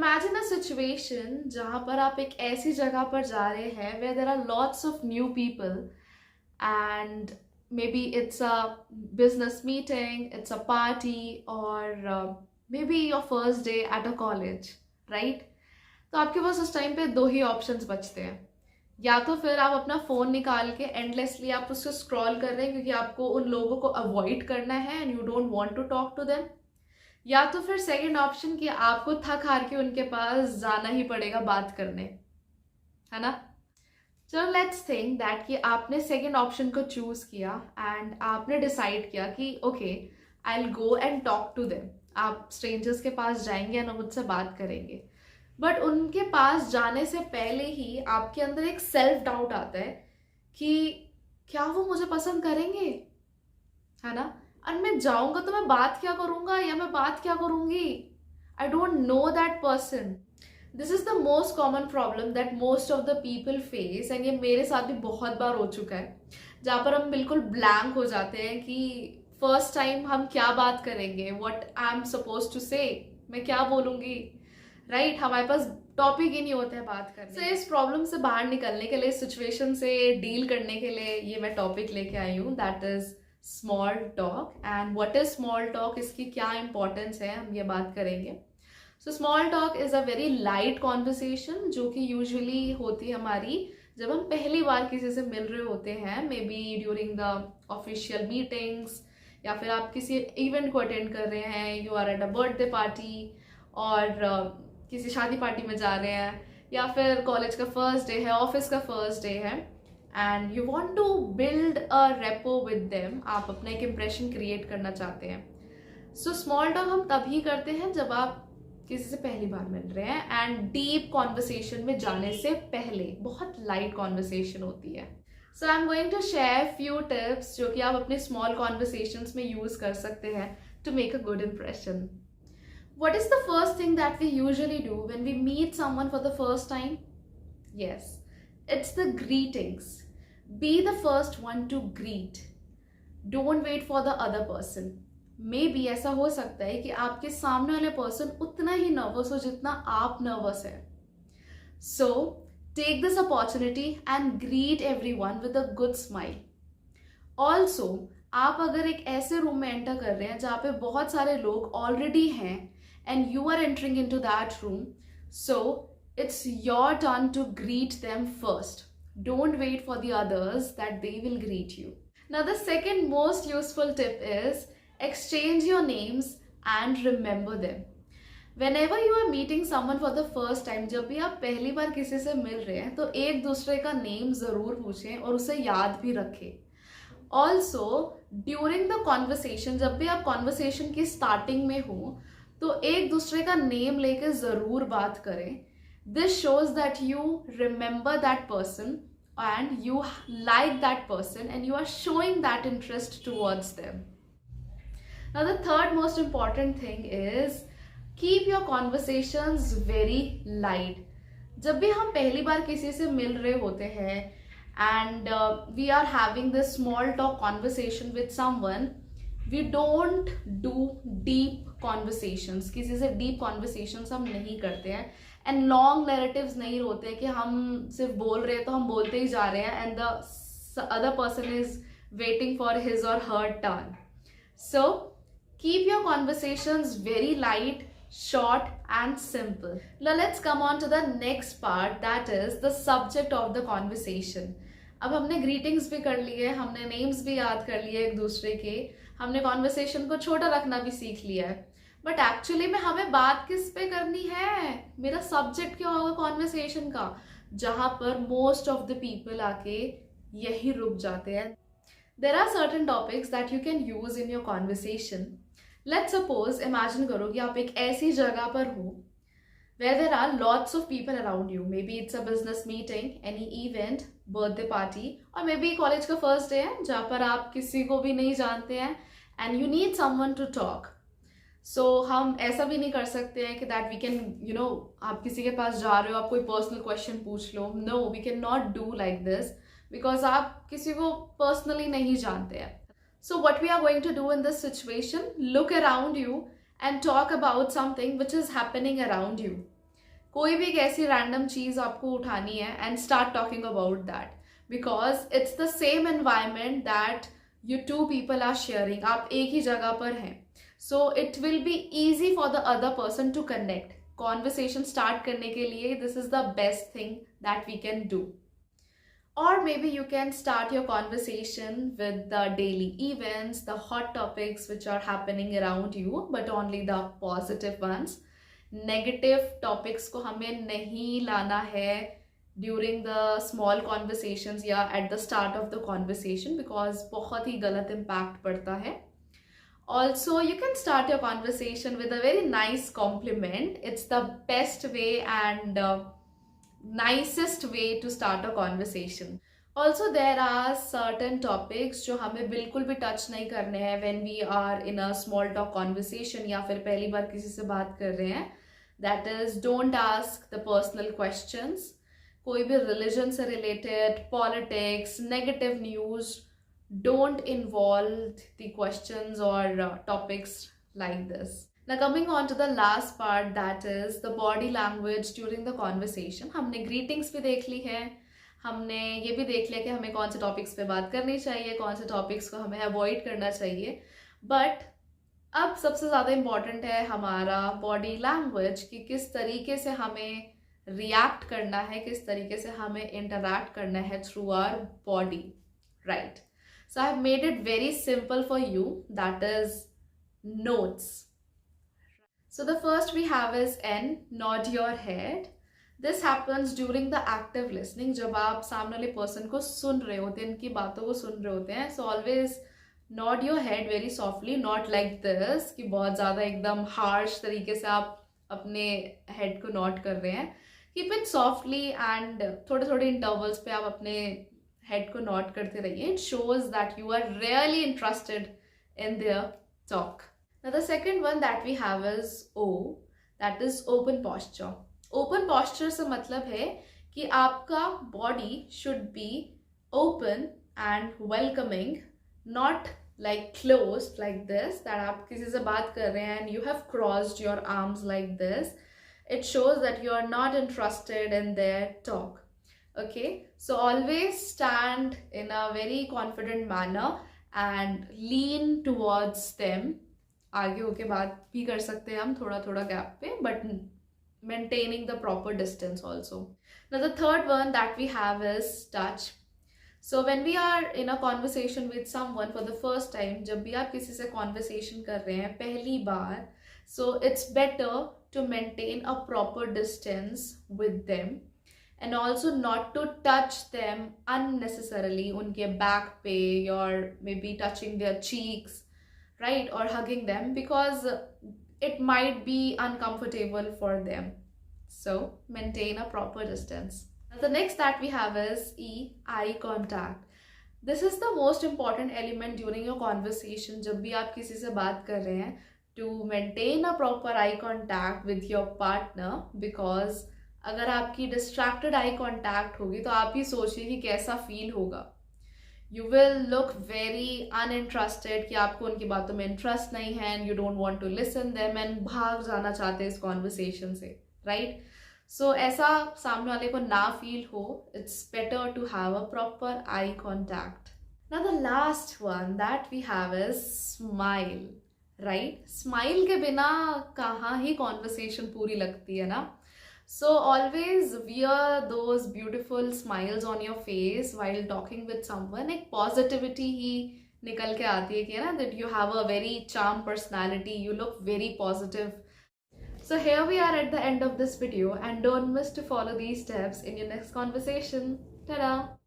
Imagine a situation जहाँ पर आप एक ऐसी जगह पर जा रहे हैं where there are lots of new people and maybe it's a business meeting, it's a party or maybe your first day at a college, right? तो आपके पास उस टाइम पे दो ही ऑप्शंस बचते हैं। या तो फिर आप अपना फ़ोन निकाल के एंडलेसली आप उसको स्क्रॉल कर रहे हैं क्योंकि आपको उन लोगों को अवॉइड करना है and you don't want to talk to them. या तो फिर सेकंड ऑप्शन कि आपको थक हार के उनके पास जाना ही पड़ेगा बात करने, है ना। चलो लेट्स थिंक दैट कि आपने सेकंड ऑप्शन को चूज किया एंड आपने डिसाइड किया कि okay I will go and talk to them. आप स्ट्रेंजर्स के पास जाएंगे ना, मुझसे बात करेंगे। बट उनके पास जाने से पहले ही आपके अंदर एक सेल्फ डाउट आता है कि क्या वो मुझे पसंद करेंगे, है ना। और मैं जाऊंगा तो मैं बात क्या करूंगा या मैं बात क्या करूंगी, I don't know that person. This is the most common problem that most of the people face and ये मेरे साथ भी बहुत बार हो चुका है, जहाँ पर हम बिल्कुल ब्लैंक हो जाते हैं कि फर्स्ट टाइम हम क्या बात करेंगे, what I am suppose to say, मैं क्या बोलूंगी, राइट हमारे पास टॉपिक ही नहीं होता है बात करने। So, इस प्रॉब्लम से बाहर निकलने के लिए, सिचुएशन से डील करने के लिए ये मैं टॉपिक लेके आई हूँ, that is small talk. And what is small talk, इसकी क्या इंपॉर्टेंस है, हम ये बात करेंगे। So small talk is a very light conversation जो कि यूजुअली होती है हमारी जब हम पहली बार किसी से मिल रहे होते हैं, may be during the official meetings, या फिर आप किसी इवेंट को अटेंड कर रहे हैं, you are at a birthday party और किसी शादी पार्टी में जा रहे हैं, या फिर कॉलेज का फर्स्ट डे है, ऑफिस का फर्स्ट डे है and you want to build a rapport with them. आप अपना एक इम्प्रेशन क्रिएट करना चाहते हैं। सो स्मॉल टॉक हम तभी करते हैं जब आप किसी से पहली बार मिल रहे हैं एंड डीप कॉन्वर्सेशन में जाने से पहले बहुत लाइट कॉन्वर्सेशन होती है। So I am going to share few tips जो कि आप अपने स्मॉल कॉन्वर्सेशंस में यूज कर सकते हैं to make a good impression. What is the first thing that we usually do when we meet someone for the first time? Yes, it's the greetings. Be the first one to greet. Don't wait for the other person. Maybe ऐसा हो सकता है कि आपके सामने वाले person उतना ही nervous हो जितना आप नर्वस है। So, take this opportunity and greet everyone with a good smile. Also, आप अगर एक ऐसे रूम में एंटर कर रहे हैं जहाँ पे बहुत सारे लोग ऑलरेडी हैं and you are entering into that room, so it's your turn to greet them first. Don't wait for the others that they will greet you. Now the second most useful tip is exchange your names and remember them. Whenever you are meeting someone for the first time, जब भी आप पहली बार किसी से मिल रहे हैं तो एक दूसरे का नेम जरूर पूछें और उसे याद भी रखें। ऑल्सो ड्यूरिंग द कॉन्वर्सेशन, जब भी आप कॉन्वर्सेशन की स्टार्टिंग में हो तो एक दूसरे का नेम लेके जरूर बात करें। This shows that you remember that person and you like that person and you are showing that interest towards them. Now the third most important thing is keep your conversations very light. जब भी हम पहली बार किसी से मिल रहे होते हैं and we are having this small talk conversation with someone, we don't do deep conversations. किसी से डीप कॉन्वर्सेशंस हम नहीं करते हैं एंड लॉन्ग नैरेटिव्स नहीं होते कि हम सिर्फ बोल रहे हैं तो हम बोलते ही जा रहे हैं and the other person is waiting for his or her turn. So keep your conversations very light, short and simple. Now let's come on to the next part, that is the subject of the conversation. अब हमने greetings भी कर लिए, हमने names भी याद कर लिए एक दूसरे के, हमने कॉन्वर्सेशन को छोटा रखना भी सीख लिया है, बट एक्चुअली में हमें बात किस पे करनी है, मेरा सब्जेक्ट क्या होगा कॉन्वर्सेशन का, जहां पर मोस्ट ऑफ द पीपल आके यही रुक जाते हैं। There are certain topics that you can use in your conversation. Let's suppose, imagine करो कि आप एक ऐसी जगह पर हो where there are lots of people around you. Maybe it's a business meeting, any event, birthday party, or maybe college का first day है जहाँ पर आप किसी को भी नहीं जानते हैं and you need someone to talk. So हम ऐसा भी नहीं कर सकते हैं कि that we can, you know, आप किसी के पास जा रहे हो, आप कोई personal question पूछ लो. No, we cannot do like this because आप किसी को personally नहीं जानते हैं. So what we are going to do in this situation, look around you and talk about something which is happening around you. कोई भी एक ऐसी रैंडम चीज आपको उठानी है and start talking about that, because it's the same environment that you two people are sharing. आप एक ही जगह पर हैं, so it will be easy for the other person to connect. Conversation start करने के लिए this is the best thing that we can do. Or maybe you can start your conversation with the daily events, the hot topics which are happening around you, but only the positive ones. Negative topics को हमें नहीं लाना है during the small conversations या at the start of the conversation, because बहुत ही गलत impact पड़ता है. Also, you can start your conversation with a very nice compliment. It's the best way and nicest way to start a conversation. Also, there are certain topics जो हमें बिल्कुल भी touch नहीं करने हैं when we are in a small talk conversation या फिर पहली बार किसी से बात कर रहे हैं. That is, don't ask the personal questions. कोई भी religion से related, politics, negative news, don't involve the questions or topics like this. Now coming on to the last part, that is the body language during the conversation. हमने greetings भी देख ली है, हमने ये भी देख लिया कि हमें कौन से टॉपिक्स पे बात करनी चाहिए, कौन से टॉपिक्स को हमें अवॉइड करना चाहिए. बट अब सबसे ज़्यादा इम्पॉर्टेंट है हमारा बॉडी लैंग्वेज, कि किस तरीके से हमें रिएक्ट करना है, किस तरीके से हमें इंटरैक्ट करना है through our body, right. So I have made it very simple for you, that is notes. So the first we have is N, nod your head. This happens during the active listening. जब आप सामने वाले person को सुन रहे होते हैं, इनकी बातों को सुन रहे होते हैं. So always nod your head very softly, not like this कि बहुत ज़्यादा एकदम harsh तरीके से आप अपने head को nod कर रहे हैं. Keep it softly and थोड़े थोड़े intervals पे आप अपने head को nod करते रहिए. It shows that you are really interested in their talk. Now the second one that we have is O, that is open posture. Open posture से मतलब है कि आपका body should be open and welcoming, not like closed like this, that आप किसी से बात कर रहे हैं and you have crossed your arms like this. It shows that you are not interested in their talk. Okay, so always stand in a very confident manner and lean towards them. आगे होके बात भी कर सकते हैं हम थोड़ा थोड़ा गैप पे, but maintaining the proper distance also. Now the third one that we have is touch. So when we are in a conversation with someone for the first time, जब भी आप किसी से conversation कर रहे हैं पहली बार, so it's better to maintain a proper distance with them and also not to touch them unnecessarily उनके back पे or maybe touching their cheeks, right, or hugging them, because it might be uncomfortable for them. So maintain a proper distance. The next that we have is E, eye contact. This is the most important element during your conversation. जब भी आप किसी से बात कर रहे हैं, to maintain a proper eye contact with your partner, because अगर आपकी distracted eye contact होगी तो आप ही सोचिए कि कैसा feel होगा. You will look very uninterested कि आपको उनकी बातों में इंटरेस्ट नहीं है and you don't want to listen them and भाग जाना चाहते हैं इस conversation से, right? So ऐसा सामने वाले को ना feel हो, it's better to have a proper eye contact. Now the last one that we have is smile, right? Smile के बिना कहाँ ही conversation पूरी लगती है ना? So always wear those beautiful smiles on your face while talking with someone. एक positivity ही निकल के आती है कि ना, that you have a very charm personality, you look very positive. So here we are at the end of this video, and don't miss to follow these steps in your next conversation. Ta-da!